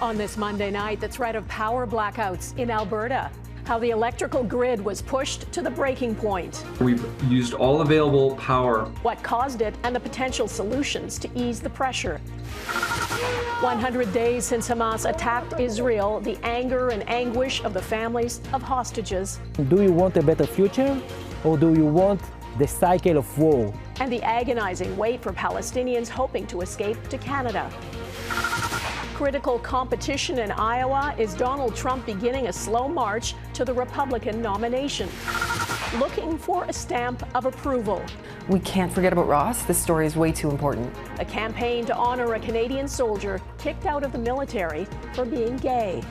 On this Monday night, the threat of power blackouts in Alberta. How the electrical grid was pushed to the breaking point. We've used all available power. What caused it and the potential solutions to ease the pressure. 100 days since Hamas attacked Israel, the anger and anguish of the families of hostages. Do you want a better future, or do you want the cycle of war? And the agonizing wait for Palestinians hoping to escape to Canada. Critical competition in Iowa. Is Donald Trump beginning a slow march to the Republican nomination? Looking for a stamp of approval. We can't forget about Ross. This story is way too important. A campaign to honor a Canadian soldier kicked out of the military for being gay.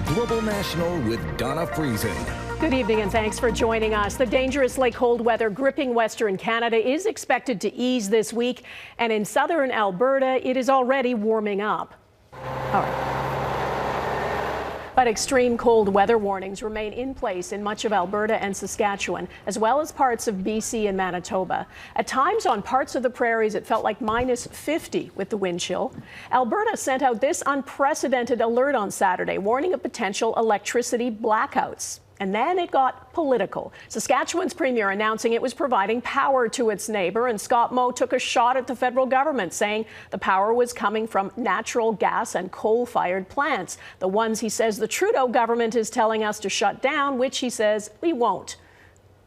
Global National with Donna Friesen. Good evening and thanks for joining us. The dangerously cold weather gripping Western Canada is expected to ease this week, and in southern Alberta, it is already warming up. All right. But extreme cold weather warnings remain in place in much of Alberta and Saskatchewan, as well as parts of BC and Manitoba. At times on parts of the prairies, it felt like minus 50 with the wind chill. Alberta sent out this unprecedented alert on Saturday, warning of potential electricity blackouts. And then it got political. Saskatchewan's premier announcing it was providing power to its neighbor, and Scott Moe took a shot at the federal government, saying the power was coming from natural gas and coal-fired plants, the ones he says the Trudeau government is telling us to shut down, which he says we won't.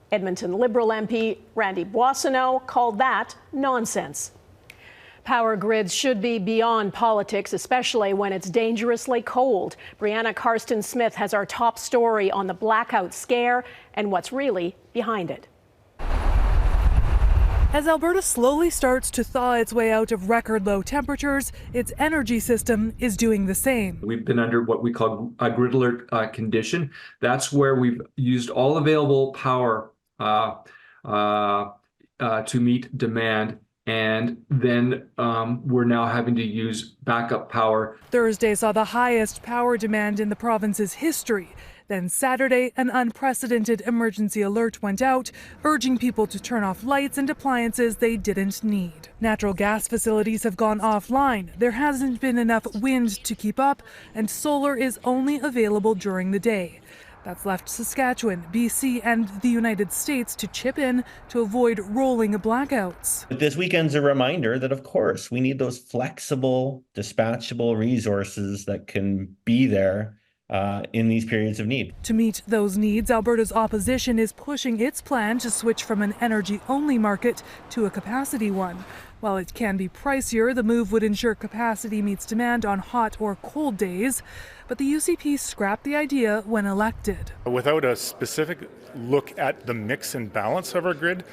Edmonton Liberal MP Randy Boissonnault called that nonsense. Power grids should be beyond politics, especially when it's dangerously cold. Brianna Karsten-Smith has our top story on the blackout scare and what's really behind it. As Alberta slowly starts to thaw its way out of record low temperatures, its energy system is doing the same. We've been under what we call a grid alert condition. That's where we've used all available power to meet demand. And then we're now having to use backup power. Thursday saw the highest power demand in the province's history. Then Saturday, an unprecedented emergency alert went out, urging people to turn off lights and appliances they didn't need. Natural gas facilities have gone offline. There hasn't been enough wind to keep up, and solar is only available during the day. That's left Saskatchewan, BC, and the United States to chip in to avoid rolling blackouts. This weekend's a reminder that, of course, we need those flexible, dispatchable resources that can be there in these periods of need. To meet those needs, Alberta's opposition is pushing its plan to switch from an energy-only market to a capacity one. While it can be pricier, the move would ensure capacity meets demand on hot or cold days. But the UCP scrapped the idea when elected. Without a specific look at the mix and balance of our grid,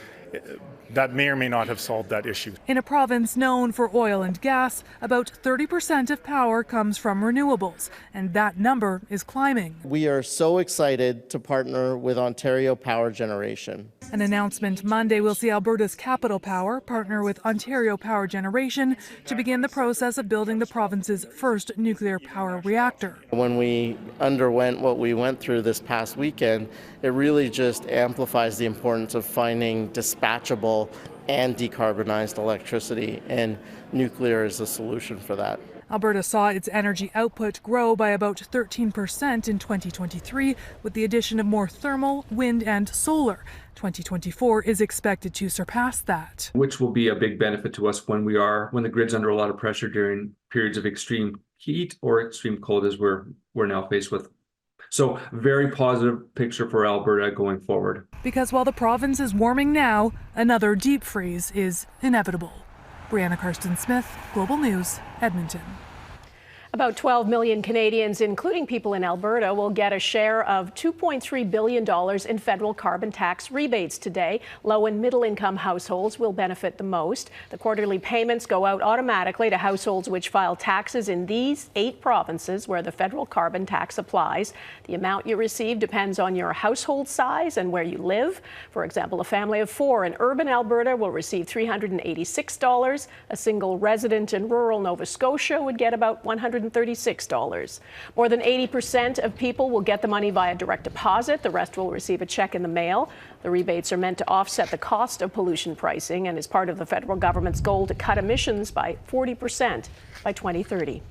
that may or may not have solved that issue. In a province known for oil and gas, about 30% of power comes from renewables, and that number is climbing. We are so excited to partner with Ontario Power Generation. An announcement Monday will see Alberta's Capital Power partner with Ontario Power Generation to begin the process of building the province's first nuclear power reactor. When we underwent what we went through this past weekend, it really just amplifies the importance of finding dispatchable and decarbonized electricity, and nuclear is a solution for that. Alberta saw its energy output grow by about 13% in 2023 with the addition of more thermal, wind, and solar. 2024 is expected to surpass that. Which will be a big benefit to us when the grid's under a lot of pressure during periods of extreme heat or extreme cold, as we're now faced with. So very positive picture for Alberta going forward. Because while the province is warming now, another deep freeze is inevitable. Brianna Karsten-Smith, Global News, Edmonton. About 12 million Canadians, including people in Alberta, will get a share of $2.3 billion in federal carbon tax rebates today. Low and middle income households will benefit the most. The quarterly payments go out automatically to households which file taxes in these 8 provinces where the federal carbon tax applies. The amount you receive depends on your household size and where you live. For example, a family of 4 in urban Alberta will receive $386. A single resident in rural Nova Scotia would get about $160. $136. More than 80% of people will get the money via direct deposit. The rest will receive a check in the mail. The rebates are meant to offset the cost of pollution pricing and is part of the federal government's goal to cut emissions by 40% by 2030.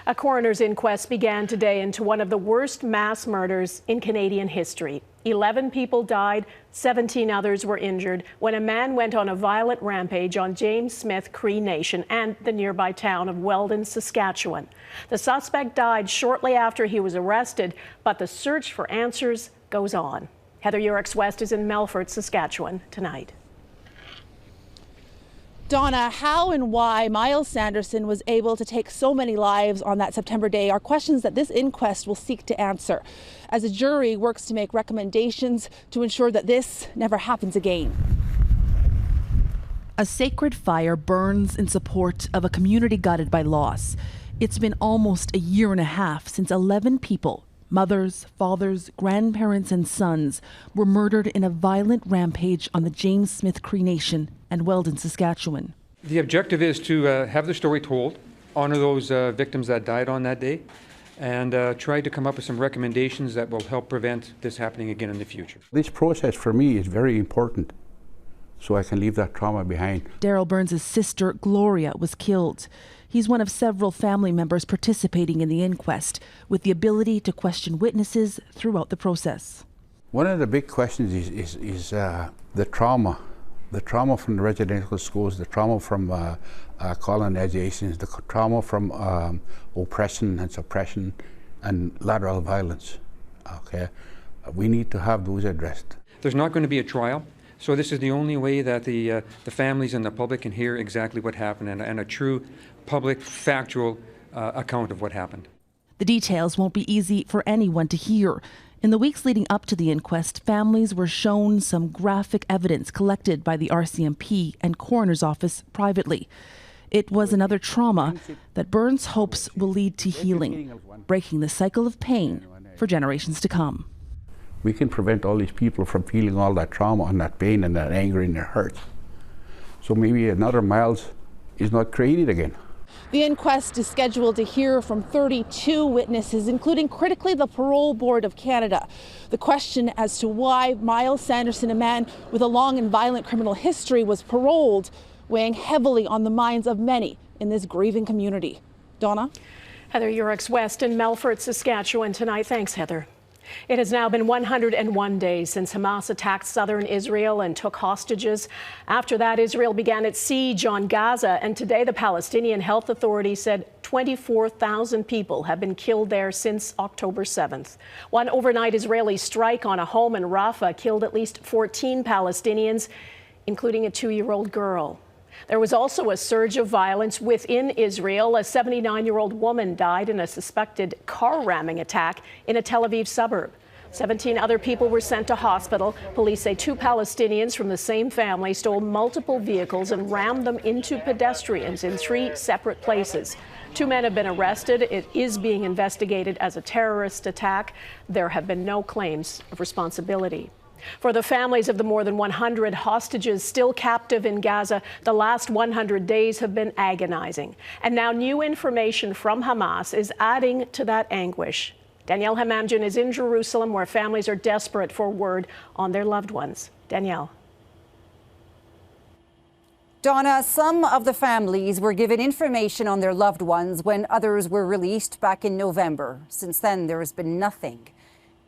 A coroner's inquest began today into one of the worst mass murders in Canadian history. 11 people died, 17 others were injured when a man went on a violent rampage on James Smith Cree Nation and the nearby town of Weldon, Saskatchewan. The suspect died shortly after he was arrested, but the search for answers goes on. Heather Yourex-West is in Melfort, Saskatchewan tonight. Donna, how and why Myles Sanderson was able to take so many lives on that September day are questions that this inquest will seek to answer, as a jury works to make recommendations to ensure that this never happens again. A sacred fire burns in support of a community gutted by loss. It's been almost a year and a half since 11 people, mothers, fathers, grandparents, and sons, were murdered in a violent rampage on the James Smith Cree Nation and Weldon, Saskatchewan. The objective is to have the story told, honor those victims that died on that day, and try to come up with some recommendations that will help prevent this happening again in the future. This process for me is very important, so I can leave that trauma behind. Daryl Burns' sister, Gloria, was killed. He's one of several family members participating in the inquest, with the ability to question witnesses throughout the process. One of the big questions is the trauma. The trauma from the residential schools, the trauma from colonizations, the trauma from oppression and suppression and lateral violence. Okay, we need to have those addressed. There's not going to be a trial, so this is the only way that the families and the public can hear exactly what happened and a true public, factual account of what happened. The details won't be easy for anyone to hear. In the weeks leading up to the inquest, families were shown some graphic evidence collected by the RCMP and coroner's office privately. It was another trauma that Burns hopes will lead to healing, breaking the cycle of pain for generations to come. We can prevent all these people from feeling all that trauma and that pain and that anger in their hearts. So maybe another Myles is not created again. The inquest is scheduled to hear from 32 witnesses, including critically the Parole Board of Canada. The question as to why Myles Sanderson, a man with a long and violent criminal history, was paroled, weighing heavily on the minds of many in this grieving community. Donna? Heather Yourex-West in Melfort, Saskatchewan tonight. Thanks, Heather. It has now been 101 days since Hamas attacked southern Israel and took hostages. After that, Israel began its siege on Gaza, and today the Palestinian Health Authority said 24,000 people have been killed there since October 7th. One overnight Israeli strike on a home in Rafah killed at least 14 Palestinians, including a 2-year-old girl. There was also a surge of violence within Israel. A 79-year-old woman died in a suspected car ramming attack in a Tel Aviv suburb. 17 other people were sent to hospital. Police say 2 Palestinians from the same family stole multiple vehicles and rammed them into pedestrians in 3 separate places. 2 men have been arrested. It is being investigated as a terrorist attack. There have been no claims of responsibility. For the families of the more than 100 hostages still captive in Gaza, the last 100 days have been agonizing. And now new information from Hamas is adding to that anguish. Daniele Hamamdjian is in Jerusalem, where families are desperate for word on their loved ones. Danielle. Donna, some of the families were given information on their loved ones when others were released back in November. Since then, there has been nothing.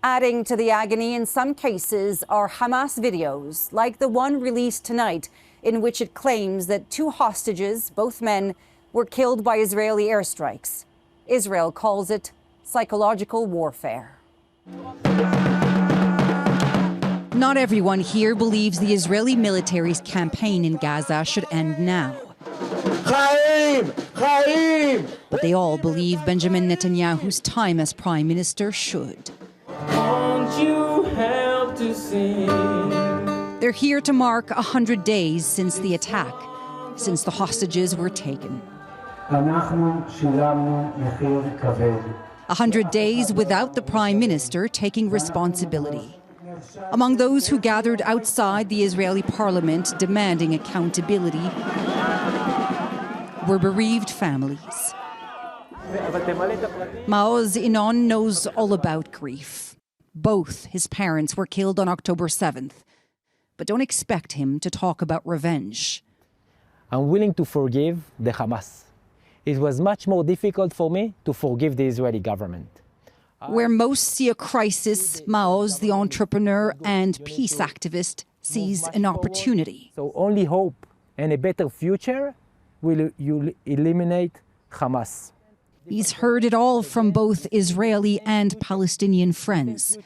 Adding to the agony in some cases are Hamas videos, like the one released tonight, in which it claims that 2 hostages, both men, were killed by Israeli airstrikes. Israel calls it psychological warfare. Not everyone here believes the Israeli military's campaign in Gaza should end now. But they all believe Benjamin Netanyahu's time as prime minister should. They're here to mark 100 days since the attack, since the hostages were taken. 100 days without the prime minister taking responsibility. Among those who gathered outside the Israeli parliament demanding accountability were bereaved families. Maoz Inon knows all about grief. Both his parents were killed on October 7th, but don't expect him to talk about revenge. I'm willing to forgive the Hamas. It was much more difficult for me to forgive the Israeli government. Where most see a crisis, Maoz, the entrepreneur and peace activist, sees an opportunity. So only hope and a better future will eliminate Hamas. He's heard it all from both Israeli and Palestinian friends.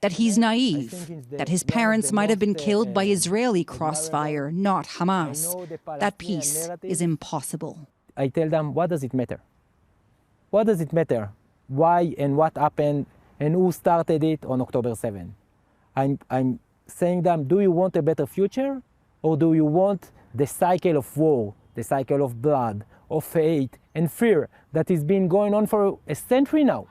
That he's naive, that his parents might have been killed by Israeli crossfire, not Hamas. That peace is impossible. I tell them, what does it matter? What does it matter? Why and what happened and who started it on October 7th? I'm saying them, do you want a better future or do you want the cycle of war, the cycle of blood, of hate and fear that has been going on for a century now?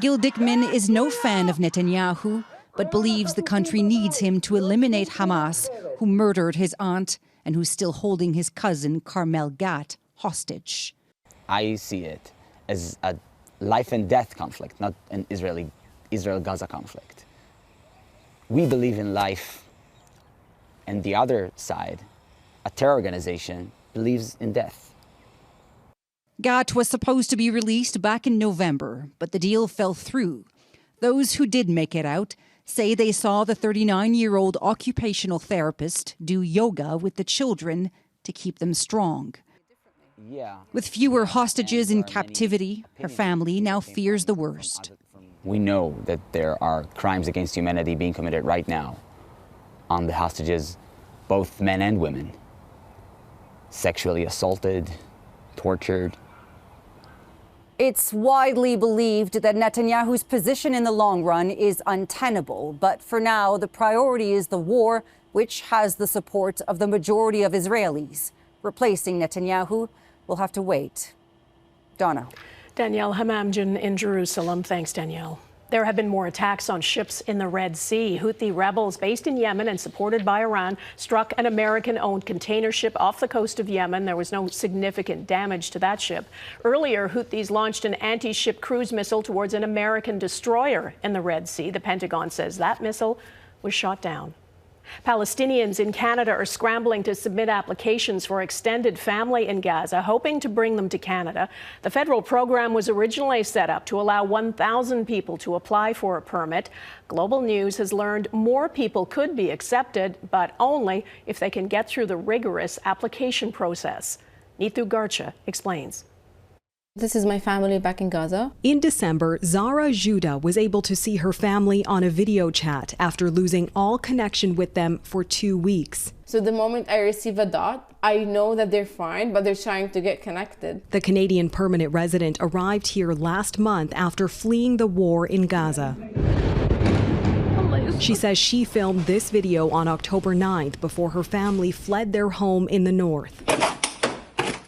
Gil Dickmann is no fan of Netanyahu, but believes the country needs him to eliminate Hamas, who murdered his aunt and who's still holding his cousin Carmel Gat hostage. I see it as a life and death conflict, not an Israel-Gaza conflict. We believe in life, and the other side, a terror organization, believes in death. Gat was supposed to be released back in November, but the deal fell through. Those who did make it out say they saw the 39-year-old occupational therapist do yoga with the children to keep them strong. With fewer hostages in captivity, her family now fears the worst. We know that there are crimes against humanity being committed right now on the hostages, both men and women. Sexually assaulted, tortured. It's widely believed that Netanyahu's position in the long run is untenable. But for now, the priority is the war, which has the support of the majority of Israelis. Replacing Netanyahu will have to wait. Donna. Daniele Hamamdjian in Jerusalem. Thanks, Danielle. There have been more attacks on ships in the Red Sea. Houthi rebels based in Yemen and supported by Iran struck an American-owned container ship off the coast of Yemen. There was no significant damage to that ship. Earlier, Houthis launched an anti-ship cruise missile towards an American destroyer in the Red Sea. The Pentagon says that missile was shot down. Palestinians in Canada are scrambling to submit applications for extended family in Gaza, hoping to bring them to Canada. The federal program was originally set up to allow 1,000 people to apply for a permit. Global News has learned more people could be accepted, but only if they can get through the rigorous application process. Neethu Garcha explains. This is my family back in Gaza. In December, Zara Judah was able to see her family on a video chat after losing all connection with them for 2 weeks. So the moment I receive a dot, I know that they're fine, but they're trying to get connected. The Canadian permanent resident arrived here last month after fleeing the war in Gaza. She says she filmed this video on October 9th before her family fled their home in the north.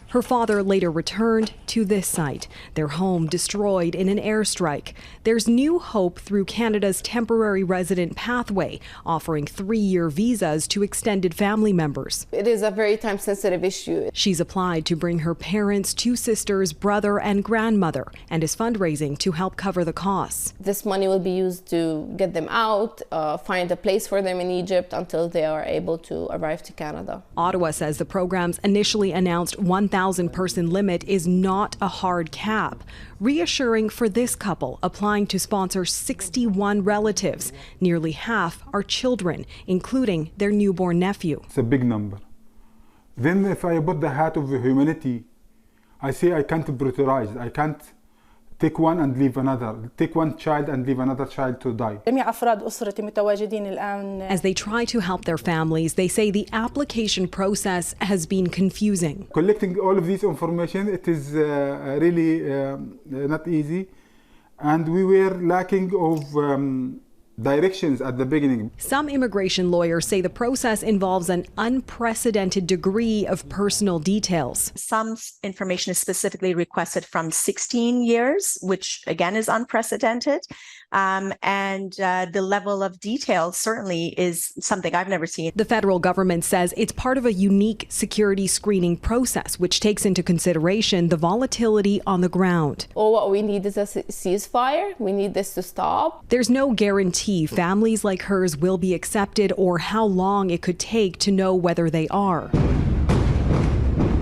Her father later returned to this site, their home destroyed in an airstrike. There's new hope through Canada's temporary resident pathway, offering 3-year visas to extended family members. It is a very time-sensitive issue. She's applied to bring her parents, 2 sisters, brother, and grandmother, and is fundraising to help cover the costs. This money will be used to get them out, find a place for them in Egypt until they are able to arrive to Canada. Ottawa says the program's initially announced 1,000-person limit is not a hard cap, reassuring for this couple applying to sponsor 61 relatives. Nearly half are children, including their newborn nephew. It's a big number. Then if I put the hat of humanity, I say I can't brutalize. I can't take one and leave another. Take one child and leave another child to die. As they try to help their families, they say the application process has been confusing. Collecting all of this information, it is really not easy. And we were lacking of directions at the beginning. Some immigration lawyers say the process involves an unprecedented degree of personal details. Some information is specifically requested from 16 years, which again is unprecedented. and the level of detail certainly is something I've never seen. The federal government says it's part of a unique security screening process, which takes into consideration the volatility on the ground. Well, what we need is a ceasefire. We need this to stop. There's no guarantee families like hers will be accepted or how long it could take to know whether they are.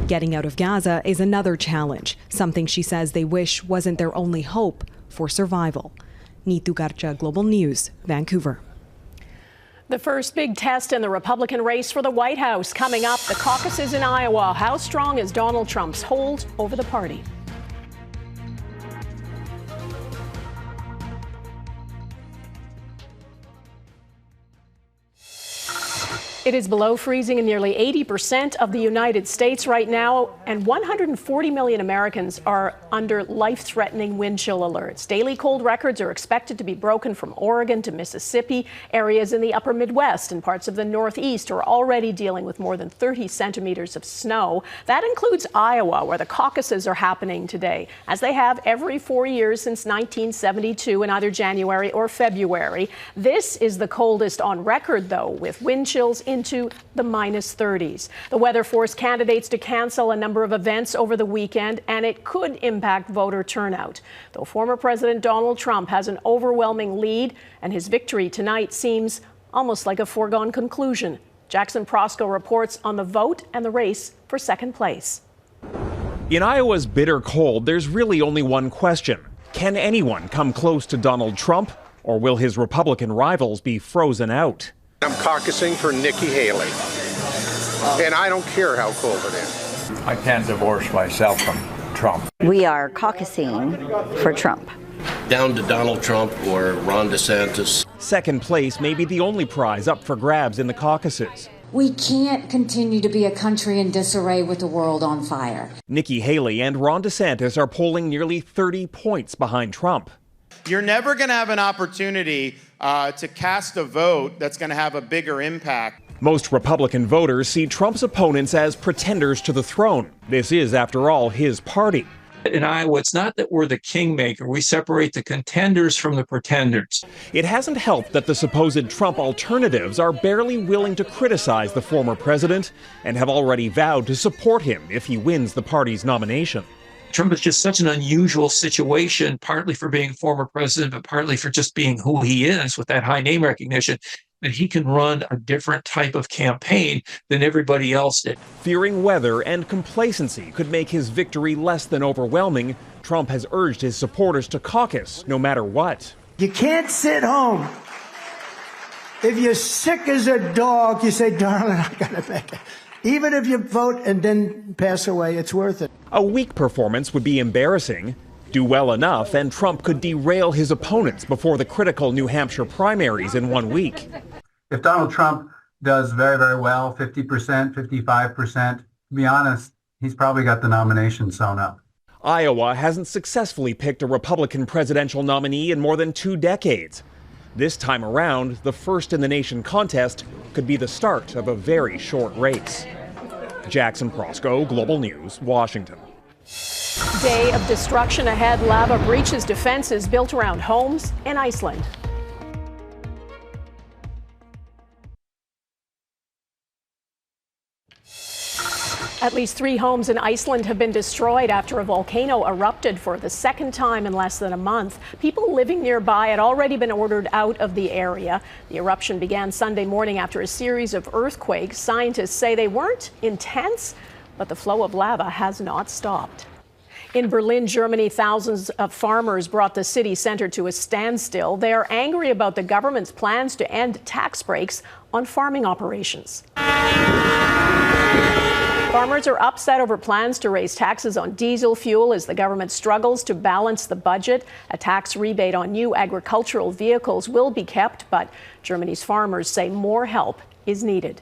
Getting out of Gaza is another challenge, something she says they wish wasn't their only hope for survival. Neetu Garcha, Global News, Vancouver. The first big test in the Republican race for the White House coming up, the caucuses in Iowa. How strong is Donald Trump's hold over the party? It is below freezing in nearly 80% of the United States right now, and 140 million Americans are under life-threatening wind chill alerts. Daily cold records are expected to be broken from Oregon to Mississippi. Areas in the upper Midwest and parts of the Northeast are already dealing with more than 30 centimeters of snow. That includes Iowa, where the caucuses are happening today, as they have every 4 years since 1972 in either January or February. This is the coldest on record, though, with wind chills into the minus 30s. The weather forced candidates to cancel a number of events over the weekend, and it could impact voter turnout. Though former President Donald Trump has an overwhelming lead, and his victory tonight seems almost like a foregone conclusion. Jackson Prosco reports on the vote and the race for second place. In Iowa's bitter cold, there's really only one question. Can anyone come close to Donald Trump, or will his Republican rivals be frozen out? I'm caucusing for Nikki Haley, and I don't care how cold it is. I can't divorce myself from Trump. We are caucusing for Trump. Down to Donald Trump or Ron DeSantis. Second place may be the only prize up for grabs in the caucuses. We can't continue to be a country in disarray with the world on fire. Nikki Haley and Ron DeSantis are polling nearly 30 points behind Trump. You're never going to have an opportunity to cast a vote that's going to have a bigger impact. Most Republican voters see Trump's opponents as pretenders to the throne. This is, after all, his party. In Iowa, it's not that we're the kingmaker. We separate the contenders from the pretenders. It hasn't helped that the supposed Trump alternatives are barely willing to criticize the former president and have already vowed to support him if he wins the party's nomination. Trump is just such an unusual situation, partly for being former president, but partly for just being who he is with that high name recognition, that he can run a different type of campaign than everybody else did. Fearing weather and complacency could make his victory less than overwhelming, Trump has urged his supporters to caucus no matter what. You can't sit home. If you're sick as a dog, you say, darling, I gotta make it. Even if you vote and then pass away, it's worth it. A weak performance would be embarrassing. Do well enough, and Trump could derail his opponents before the critical New Hampshire primaries in 1 week. If Donald Trump does very, very well, 50%, 55%, to be honest, he's probably got the nomination sewn up. Iowa hasn't successfully picked a Republican presidential nominee in more than 2 decades. This time around, the first in the nation contest could be the start of a very short race. Jackson Prosco, Global News, Washington. Day of destruction ahead. Lava breaches defenses built around homes in Iceland. At least 3 homes in Iceland have been destroyed after a volcano erupted for the second time in less than a month. People living nearby had already been ordered out of the area. The eruption began Sunday morning after a series of earthquakes. Scientists say they weren't intense, but the flow of lava has not stopped. In Berlin, Germany, thousands of farmers brought the city center to a standstill. They are angry about the government's plans to end tax breaks on farming operations. Farmers are upset over plans to raise taxes on diesel fuel as the government struggles to balance the budget. A tax rebate on new agricultural vehicles will be kept, but Germany's farmers say more help is needed.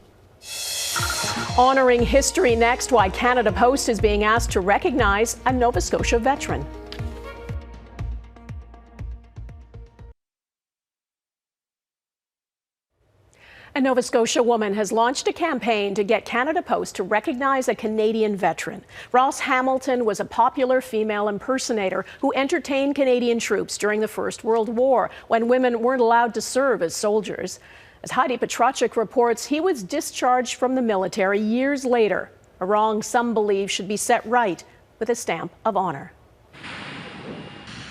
Honoring history next, why Canada Post is being asked to recognize a Nova Scotia veteran. A Nova Scotia woman has launched a campaign to get Canada Post to recognize a Canadian veteran. Ross Hamilton was a popular female impersonator who entertained Canadian troops during the First World War, when women weren't allowed to serve as soldiers. As Heidi Petrachik reports, he was discharged from the military years later, a wrong some believe should be set right with a stamp of honor.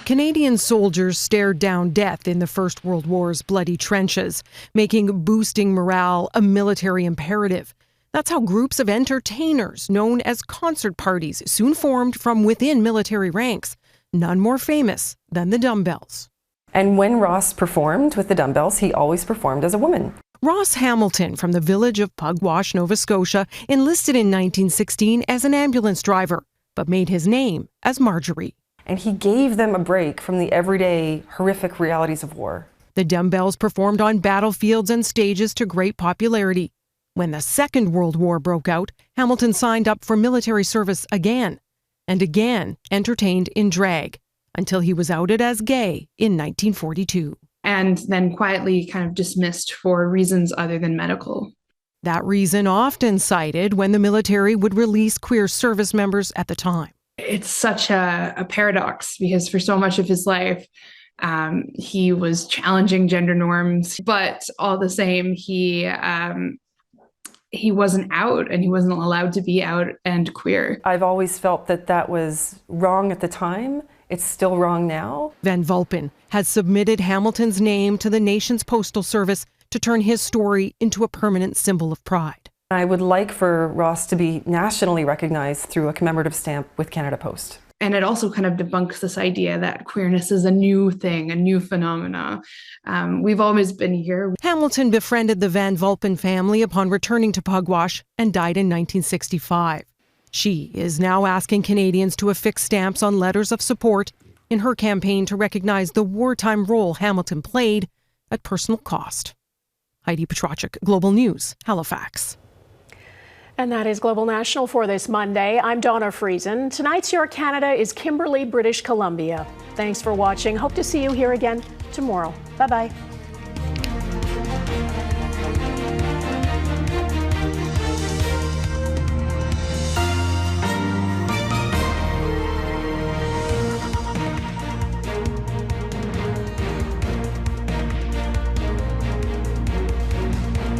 Canadian soldiers stared down death in the First World War's bloody trenches, making boosting morale a military imperative. That's how groups of entertainers, known as concert parties, soon formed from within military ranks, none more famous than the Dumbbells. And when Ross performed with the Dumbbells, he always performed as a woman. Ross Hamilton, from the village of Pugwash, Nova Scotia, enlisted in 1916 as an ambulance driver, but made his name as Marjorie. And he gave them a break from the everyday horrific realities of war. The Dumbbells performed on battlefields and stages to great popularity. When the Second World War broke out, Hamilton signed up for military service again, and again entertained in drag, until he was outed as gay in 1942. And then quietly kind of dismissed for reasons other than medical. That reason often cited when the military would release queer service members at the time. It's such a paradox, because for so much of his life, he was challenging gender norms, but all the same, he wasn't out, and he wasn't allowed to be out and queer. I've always felt that that was wrong at the time. It's still wrong now. Van Vulpen has submitted Hamilton's name to the nation's postal service to turn his story into a permanent symbol of pride. I would like for Ross to be nationally recognized through a commemorative stamp with Canada Post. And it also kind of debunks this idea that queerness is a new thing, a new phenomena. We've always been here. Hamilton befriended the Van Vulpen family upon returning to Pugwash and died in 1965. She is now asking Canadians to affix stamps on letters of support in her campaign to recognize the wartime role Hamilton played at personal cost. Heidi Petrachik, Global News, Halifax. And that is Global National for this Monday. I'm Donna Friesen. Tonight's Your Canada is Kimberley, British Columbia. Thanks for watching. Hope to see you here again tomorrow. Bye-bye.